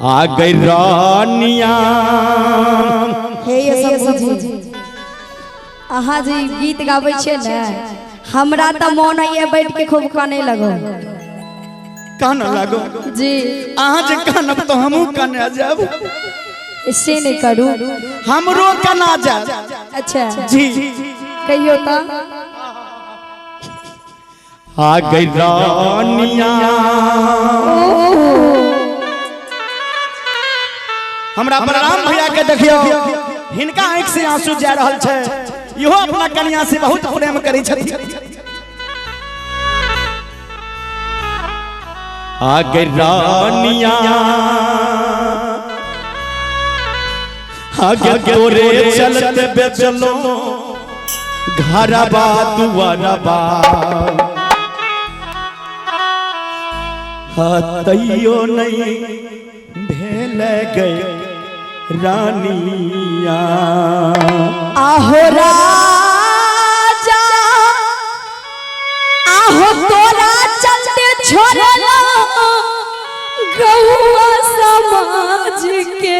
आ गई रानिया। हे यशोजी अहाँ जी गीत गाबै छे ने हमरा त मन है बैठ के खूब काने लगो। कान लगो जी अहाँ जे कानब तो हमहू काने जाब। इससे नहीं करू हमरो काना जाब। अच्छा जी कहियो त आ गई रानिया। हमरा बलराम भैया के देखियो हिनका आंख से आंसू जा रहल छे। इहो अपना कन्या से बहुत प्रेम करै छथि। आ गई रानिया आगे तोरे चलते बेचलो घरबा दुआरबा तैयो नहीं भेल गए रानिया। आहो राजा आहो तोरा चलते छोड़ला गौवा समाज के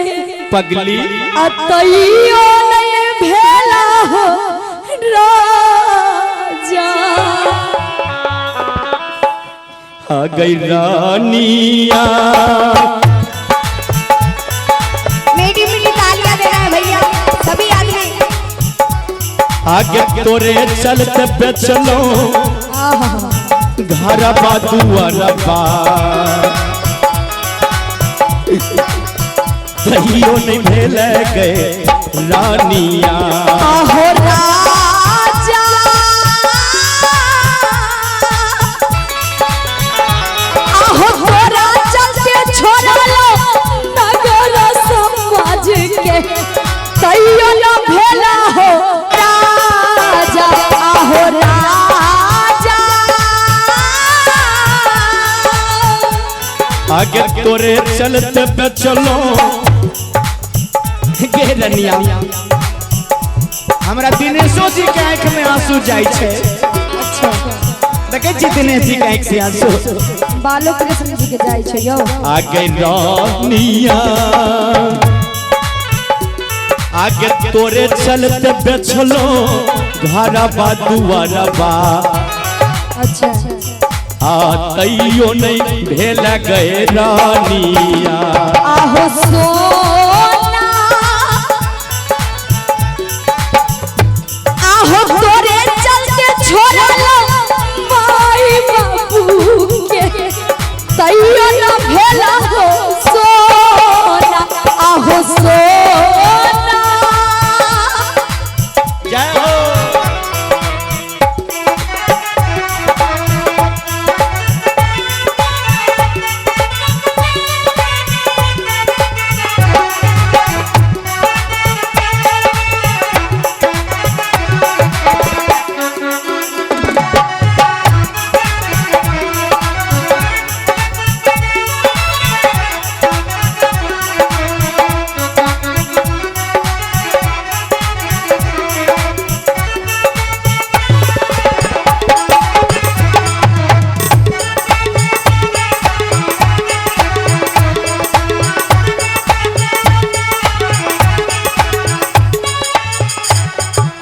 पगली अतइयो नहीं भेला हो राजा। आ गई रानिया। मीठी मीठी तालियां दे रहे हैं भैया सभी आदमी। आगे तोरे चलते बेचलो घरबा दुआरबा तैयो नहीं भेल गए रानिया। आहो राजा आहो तोरा चलते छोड़लो नगर समाज के तैयो न भेला हो राजा। आहो राजा आगे तोरे चलते बेचलो गे रनिया। हमरा दिनेशो जी के आंख में आंसू जाय छे। अच्छा देखे छी दिनेश जी के आंख से आंसू बालो कृष्ण जी के जाय छे यो। आगे रानिया आगे तोरे चलते बेचलो घरबा दुआरबा अच्छा तैयो नहीं भेल गए रानिया। आहो सोना आहो तोरे चलते छोड़लो माई बाबू के तैयो न भेला हो सोना। आहो सोना जय हो।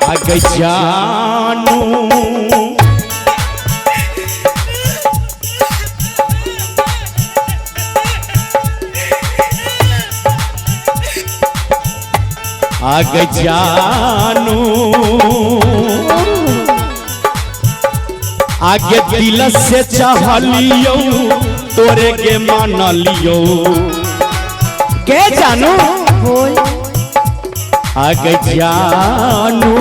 आगे जानू आगे जानू आगे दिल से चाहलियो तोरे के मान लियो के जानू बोल आगे जानू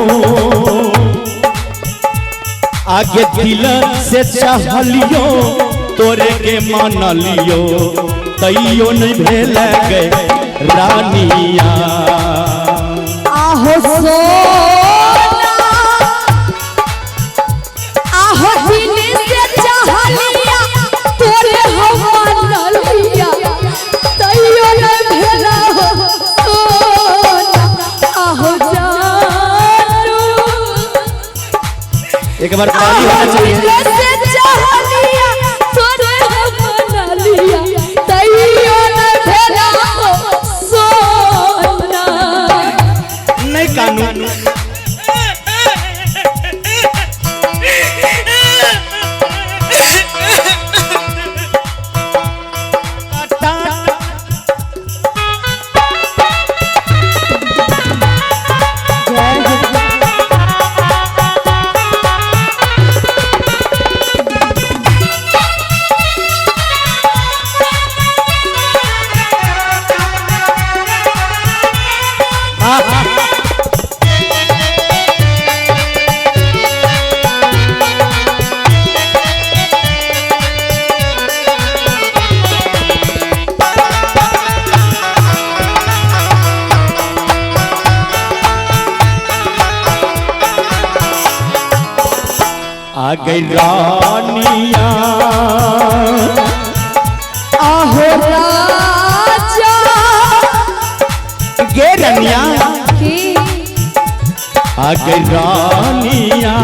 आगे दिल से चाहलियो तोरे के मान लियो तैयो नहीं भेल गए रानिया। आहो सोना आहो दिल से चाहलिया तोरे हम मान लिया तैयो न भेला हो सोना। आहो जानू एक बार ताली होना चाहिए। दिल से चाहलिया तोरे हम मान लिया तैयो न भेला आ गई रानिया आहो राजा गे रनिया की आ गई रानिया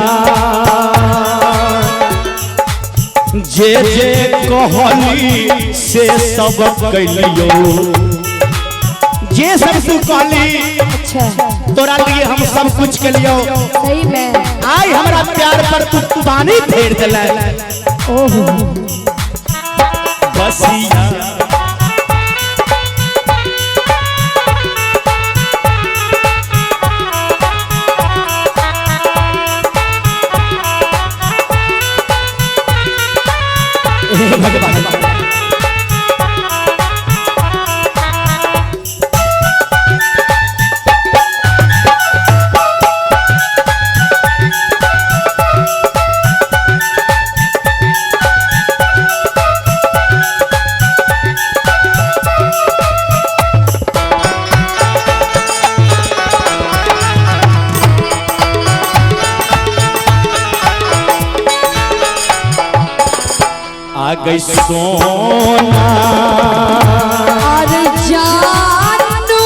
जे जे कहली से सब कैलियो जे सब तू कहली अच्छा तोरा लिए हम सब कुछ के लियो सही में आई हमरा प्यार पर तू पानी फेर देला ओहो बसिया आ गई सोना अरे जानू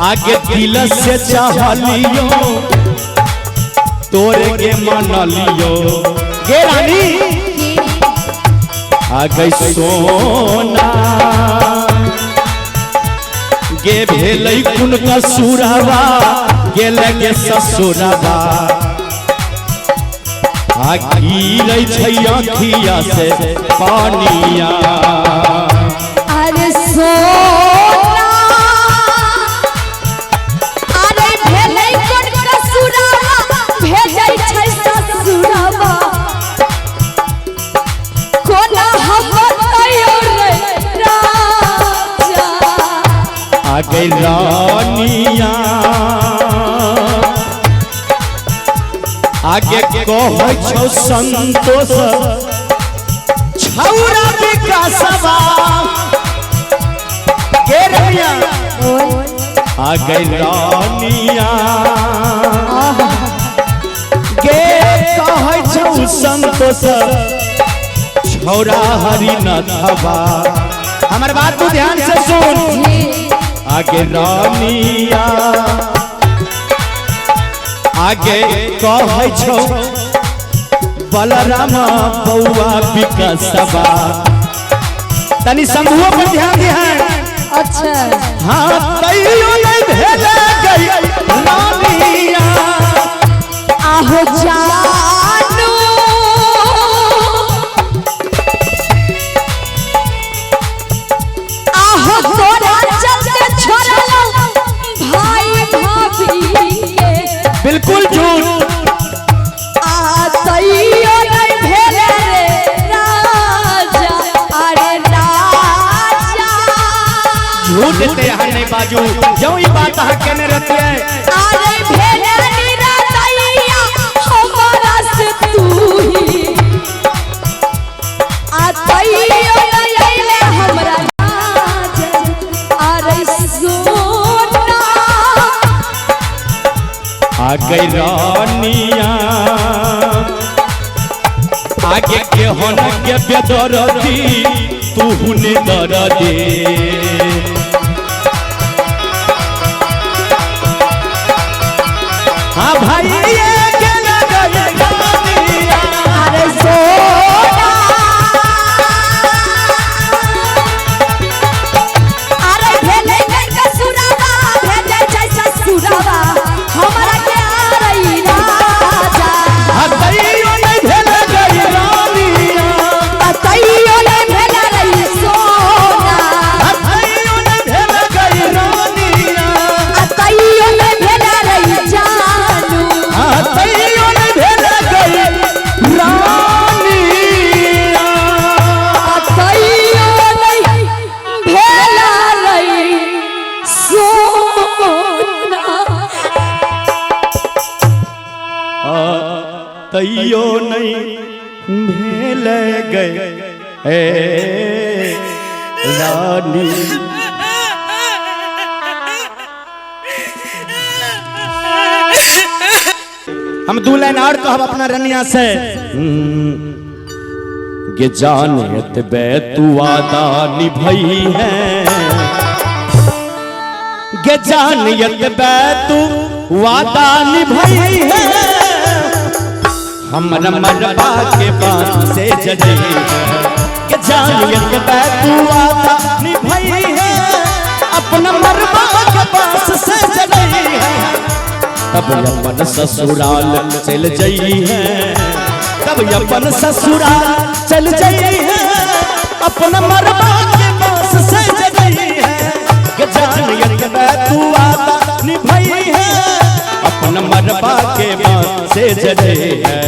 आगे दिल से चाहलियो तोरे के मन लियो गे रानी आ गई सोना गे भेलै कुन कसूरवा गे लगे ससुरवा गिरै छै अखिया से पानिया अरे सोना अरे भेलै कोन कसुरवा भेजै छै ससुरवा कोना हम तैयो रे राजा आ गई रानिया आगे कहै छौ संतोष छौरा विकासवा गे रनिया आ गई रानिया गे कहै छौ संतोष छौरा हरिनाथवा हमर बात तू ध्यान से सुन आगे रानिया आगे कहै छौ बलराम बौआ विकासवा तनी समूह पर ध्यान दिहै अच्छा हाँ तैयो नहीं भेले गई रानिया आहो जानू आहो तोरा चलते छोड़लो भाई भाभी के बिल्कुल झूठ तैयो नहीं भेले रे राजा अरे राजा झूठ ते यहाँ नहीं बाजू जो ये बात है कहने रहती है अरे भेले निरादैया हमारा से तू ही तैयो नहीं आइले हमरा राजा अरे सोना आ गई रानिया आगे के हन के बेदरदी तू हुने दरदे हाँ भाई ये के लगई रानिया अरे सोना अरे भेले गई कसुरवा भेजे छै ससुरवा हमरा के आ रही राजा हाँ तैयो नहीं भेले गई रानिया तैयो नहीं भेले रही सोना हाँ तैयो नहीं भेले गई रानिया तैयो नहीं भेले रही जानू हाँ तैयो नहीं भेले गई रानिया तैयो नहीं भेले रही सोना तैयो नहीं भेल गए रानी हम दो लाइन और कहब अपना रनिया से गे जानियत बे तू वादा निभई है गे जानियत बे तू वादा निभई है हमर मरबा के बात से जजई है गे जानियत बे तू वादा निभई है अपना मरबा के पास से जजई है तब अपन ससुराल चल जई है तब अपन ससुराल चल जई है अपन मरबा के पास से जई है कि जानियत बे तू वादा निभई है अपन मरबा के पास से जई है।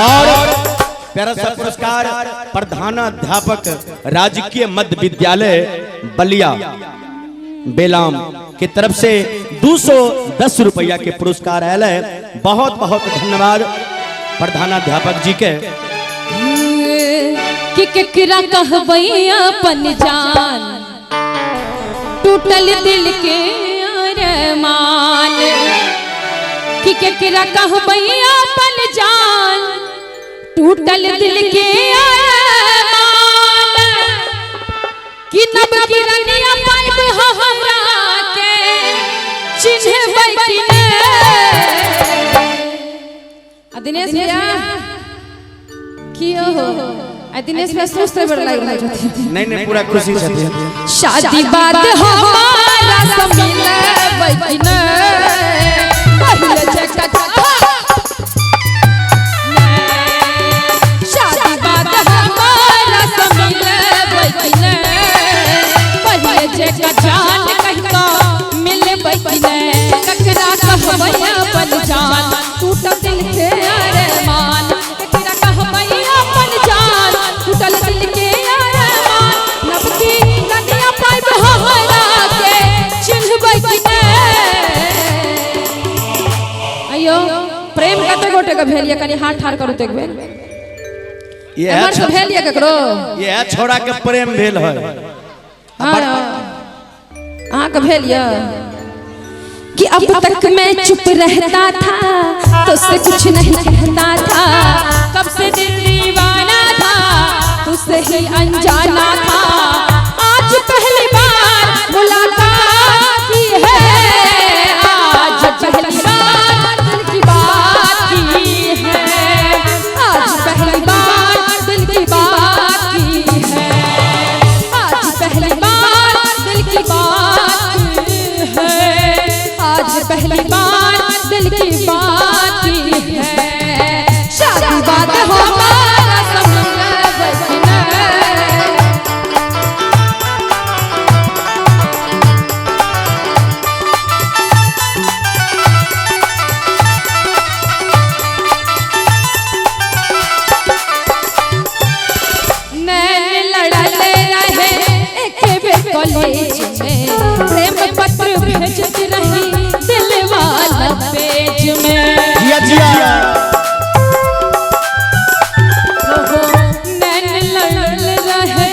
और प्यारा सा पुरस्कार प्रधानाध्यापक राजकीय मध्य विद्यालय बलिया बेलाम की तरफ से 210 रुपया के पुरस्कार आयल है। बहुत बहुत धन्यवाद प्रधानाध्यापक जी के। कि केकरा कहबई अपन जान टूटल दिल के अरमान कि केकरा कहबई अपन जान टूटल दिल के अरमान कि नब की रनिया पाइब हमरा के चिन्हबै कि ने दिनेश भैया कियो हो दिनेश भैया सोचते बड़ लाग रहा है। नहीं पूरा खुशी से शादी बात हमारा समिलबै कि ने पहिले जगत जान कहता मिलबै कि ने ककरा कहबै अपन जान टूटल दिल के अरमान ककरा कहबै अपन जान टूटल दिल के अरमान नब की रनिया पाइब हमरा के चिन्हबै कि ने। अयो प्रेम कते गोटे के भेलिए कनी हाथ ठाड़ करू तक भेल ये हमर से भेलिए ककरो ये छोड़ा के प्रेम भेल है। हां आहाँ का भेलिया कि अब तक मैं चुप रहता था तुझसे कुछ नहीं कहता था कब से दिल दीवाना था तुझसे ही अनजाना था आज पहली बार मुलाकात की है आज पहली बार दिल की बात की है आज पहली बार दिल की बात की है आज पहली बार दिल की बात आज पहली बार दिल की बात की है शादी बात हमारा समझबै कि ने। नैन लड़ल रहे एक बेर कॉलेज में प्रेम पत्र भेजत रही दिल वाला पेज में जिया जिया नैन लड़ल रहे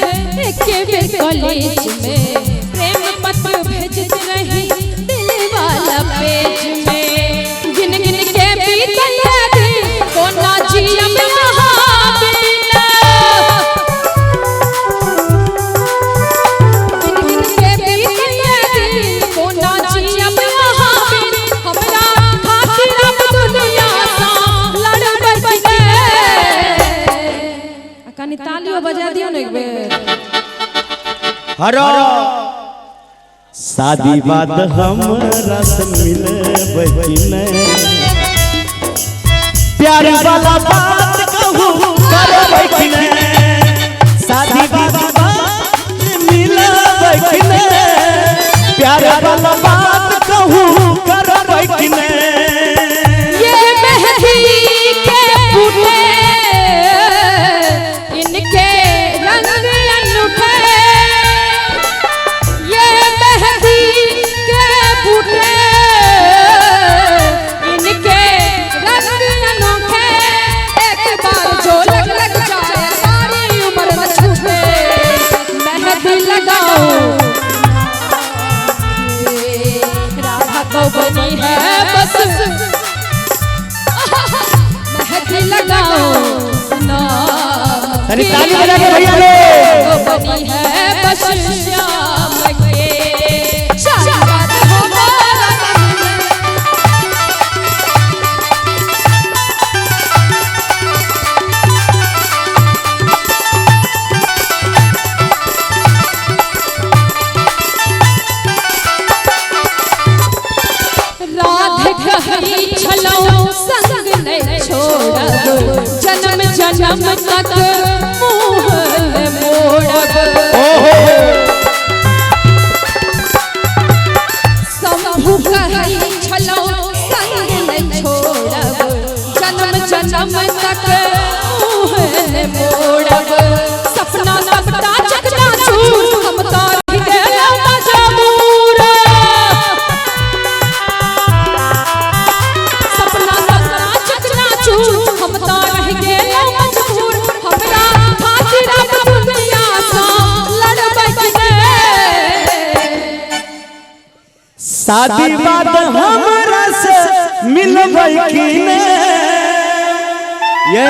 एक बेर कॉलेज में प्रेम पत्र भेजत रही दिल वाला पेज में गिन गिन के बीतल दिन कोना जियम वहां बिना गिन गिन के बीतल दिन कोना जियम वहां बिना हमरा खातिर अब दुनिया सा लड़बै कि ने। कनी तालियों बजा दियो न एक बेर हरो शादी बात हमरा से मिलबै कि ने प्यार वाला बात कहू करबै कि ने शादी बात मिलबै कि ने प्यार वाला बात कहू करबै कि ने ये मेहंदी लगाओ राधा तो बनी है बस मेहंदी लगाओ अरे ताली बजा के भैया लोग। तो बनी है बस श्याम के शाबाद हो मोरा राधे कहरी छलो संग नहीं छोड़ब जन्म जन्म तक मुँह न मोड़ब शंभु कहरी छलो संग नहीं छोड़ब जन्म जन्म तक मुँह न मोड़ब सपना सबटा चकना चूर हम तो हिदेला मजबूर सपना सबटा चकना चूर हम तो रह गेला मजबूर हमरा खातिर अब दुनिया सा लड़बै ने शादी बात हमरा से मिलबै कि ने ये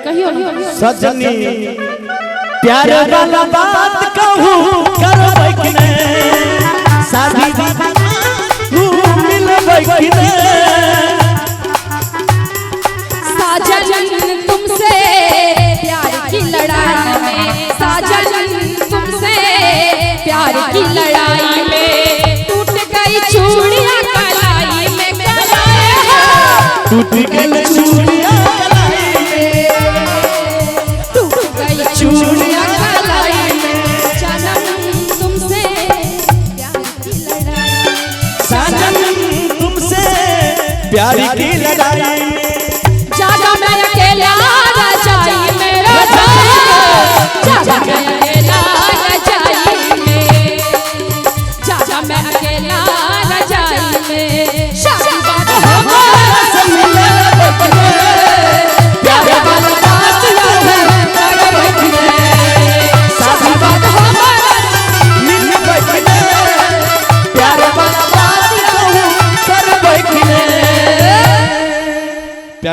कहियो सजनी प्यार वाला बात कहूँ करबै कि ने शादी बात मिलबै कि ने साजन तुमसे प्यार की लड़ाई में साजन तुमसे प्यार की लड़ाई में टूट गई चूड़ियां कलाई में कलाई टूट गई चूड़ियां कलाई में टूट गई चूड़ियां कलाई में जन्म तुमसे प्यार की लड़ाई साजन तुमसे प्यार